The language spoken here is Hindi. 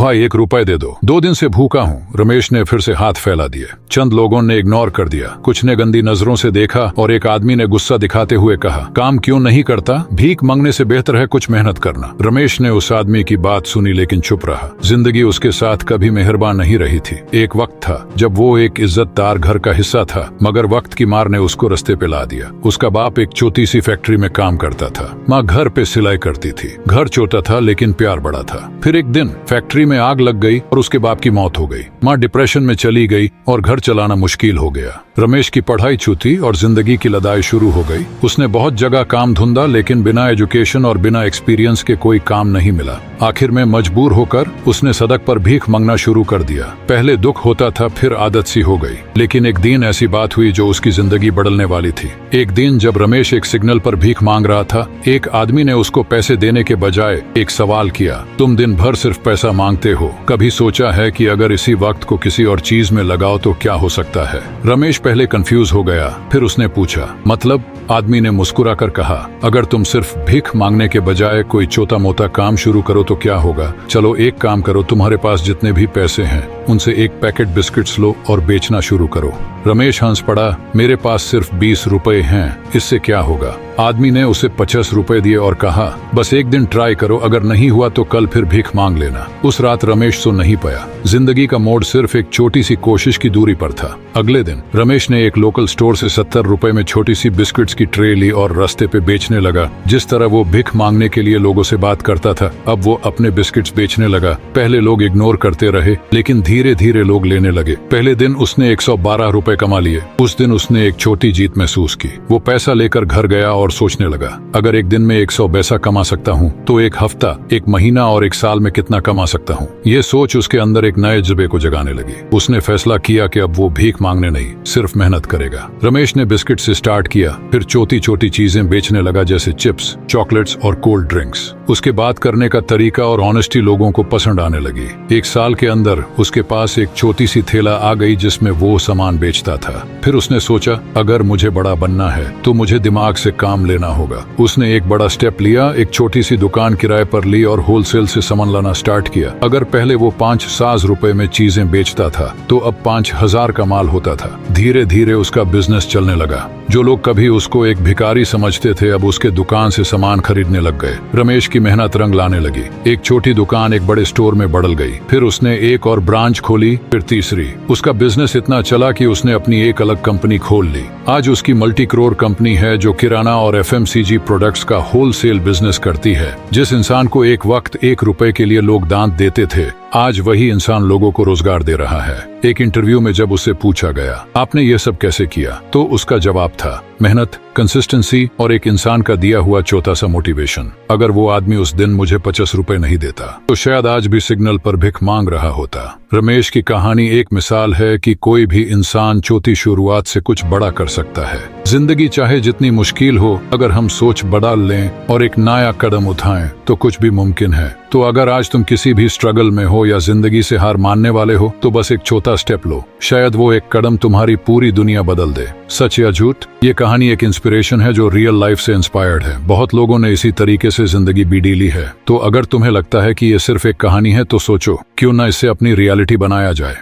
भाई 1 रुपए दे दो, 2 दिन से भूखा हूँ। रमेश ने फिर से हाथ फैला दिए। चंद लोगों ने इग्नोर कर दिया, कुछ ने गंदी नजरों से देखा और एक आदमी ने गुस्सा दिखाते हुए कहा, काम क्यों नहीं करता? भीख मांगने से बेहतर है कुछ मेहनत करना। रमेश ने उस आदमी की बात सुनी लेकिन चुप रहा। जिंदगी उसके साथ कभी मेहरबान नहीं रही थी। एक वक्त था जब वो एक इज्जतदार घर का हिस्सा था, मगर वक्त की मार ने उसको रास्ते पे ला दिया। उसका बाप एक छोटी सी फैक्ट्री में काम करता था, माँ घर पे सिलाई करती थी। घर छोटा था लेकिन प्यार बड़ा था। फिर एक दिन फैक्ट्री में आग लग गई और उसके बाप की मौत हो गई। माँ डिप्रेशन में चली गई और घर चलाना मुश्किल हो गया। रमेश की पढ़ाई छूटी और जिंदगी की लड़ाई शुरू हो गई। उसने बहुत जगह काम ढूंढा लेकिन बिना एजुकेशन और बिना एक्सपीरियंस के कोई काम नहीं मिला। आखिर में मजबूर होकर उसने सड़क पर भीख मांगना शुरू कर दिया। पहले दुख होता था, फिर आदत सी हो गई। लेकिन एक दिन ऐसी बात हुई जो उसकी जिंदगी बदलने वाली थी। एक दिन जब रमेश एक सिग्नल पर भीख मांग रहा था, एक आदमी ने उसको पैसे देने के बजाय एक सवाल किया, तुम दिन भर सिर्फ पैसा मांगते हो, कभी सोचा है कि अगर इसी वक्त को किसी और चीज में लगाओ तो क्या हो सकता है? रमेश पहले कंफ्यूज हो गया, फिर उसने पूछा, मतलब? आदमी ने मुस्कुरा कर कहा, अगर तुम सिर्फ भीख मांगने के बजाय कोई छोटा मोटा काम शुरू करो तो क्या होगा? चलो एक काम करो, तुम्हारे पास जितने भी पैसे हैं उनसे एक पैकेट बिस्किट्स लो और बेचना शुरू करो। रमेश हंस पड़ा, मेरे पास सिर्फ 20 रुपए हैं, इससे क्या होगा? आदमी ने उसे 50 रुपए दिए और कहा, बस एक दिन ट्राई करो, अगर नहीं हुआ तो कल फिर भीख मांग लेना। उस रात रमेश सो नहीं पाया। जिंदगी का मोड़ सिर्फ एक छोटी सी कोशिश की दूरी पर था। अगले दिन रमेश ने एक लोकल स्टोर से 70 रुपए में छोटी सी बिस्किट्स की ट्रे ली और रास्ते पे बेचने लगा। जिस तरह वो भीख मांगने के लिए लोगों से बात करता था, अब वो अपने बिस्किट्स बेचने लगा। पहले लोग इग्नोर करते रहे लेकिन धीरे धीरे लोग लेने लगे। पहले दिन उसने 112 रुपए कमा लिए। उस दिन उसने एक छोटी जीत महसूस की। वो पैसा लेकर घर गया और सोचने लगा, अगर एक दिन में 100 पैसा कमा सकता हूँ तो एक हफ्ता, एक महीना और एक साल में कितना कमा सकता हूँ? ये सोच उसके अंदर एक नए जज्बे को जगाने लगी। उसने फैसला किया कि अब वो भीख मांगने नहीं, सिर्फ मेहनत करेगा। रमेश ने बिस्किट से स्टार्ट किया, फिर छोटी छोटी चीजें बेचने लगा जैसे चिप्स, चॉकलेट्स और कोल्ड ड्रिंक्स। उसके बात करने का तरीका और ऑनेस्टी लोगों को पसंद आने लगी। एक साल के अंदर उसके पास एक छोटी सी थैला आ गई जिसमें वो सामान बेचता था। फिर उसने सोचा, अगर मुझे बड़ा बनना है तो मुझे दिमाग से काम लेना होगा। उसने एक बड़ा स्टेप लिया, एक छोटी सी दुकान किराए पर ली और होलसेल से सामान लाना स्टार्ट किया। अगर पहले वो 5,000 रुपए में चीजें बेचता था तो अब 5,000 का माल होता था। धीरे धीरे उसका बिजनेस चलने लगा। जो लोग कभी उसको एक भिखारी समझते थे अब उसके दुकान से सामान खरीदने लग गए। रमेश की मेहनत रंग लाने लगी। एक छोटी दुकान एक बड़े स्टोर में बदल गई। फिर उसने एक और ब्रांच खोली, फिर तीसरी। उसका बिजनेस इतना चला कि उसने अपनी एक अलग कंपनी खोल ली। आज उसकी मल्टी करोड़ कंपनी है जो किराना और FMCG प्रोडक्ट्स का होलसेल बिजनेस करती है। जिस इंसान को एक वक्त 1 रुपए के लिए लोग दान देते थे, आज वही इंसान लोगों को रोजगार दे रहा है। एक इंटरव्यू में जब उससे पूछा गया, आपने ये सब कैसे किया, तो उसका जवाब था, मेहनत, कंसिस्टेंसी और एक इंसान का दिया हुआ छोटा सा मोटिवेशन। अगर वो आदमी उस दिन मुझे 50 रुपए नहीं देता तो शायद आज भी सिग्नल पर भिख मांग रहा होता। रमेश की कहानी एक मिसाल है कि कोई भी इंसान छोटी शुरुआत से कुछ बड़ा कर सकता है। जिंदगी चाहे जितनी मुश्किल हो, अगर हम सोच बदल लें और एक नया कदम उठाएं तो कुछ भी मुमकिन है। तो अगर आज तुम किसी भी स्ट्रगल में हो या जिंदगी से हार मानने वाले हो तो बस एक छोटा स्टेप लो, शायद वो एक कदम तुम्हारी पूरी दुनिया बदल दे। सच या झूठ, ये कहानी एक इंस्पिरेशन है जो रियल लाइफ से इंस्पायर्ड है। बहुत लोगों ने इसी तरीके से जिंदगी बीडी ली है। तो अगर तुम्हें लगता है कि ये सिर्फ एक कहानी है तो सोचो, क्यों ना इससे अपनी रियलिटी बनाया जाए।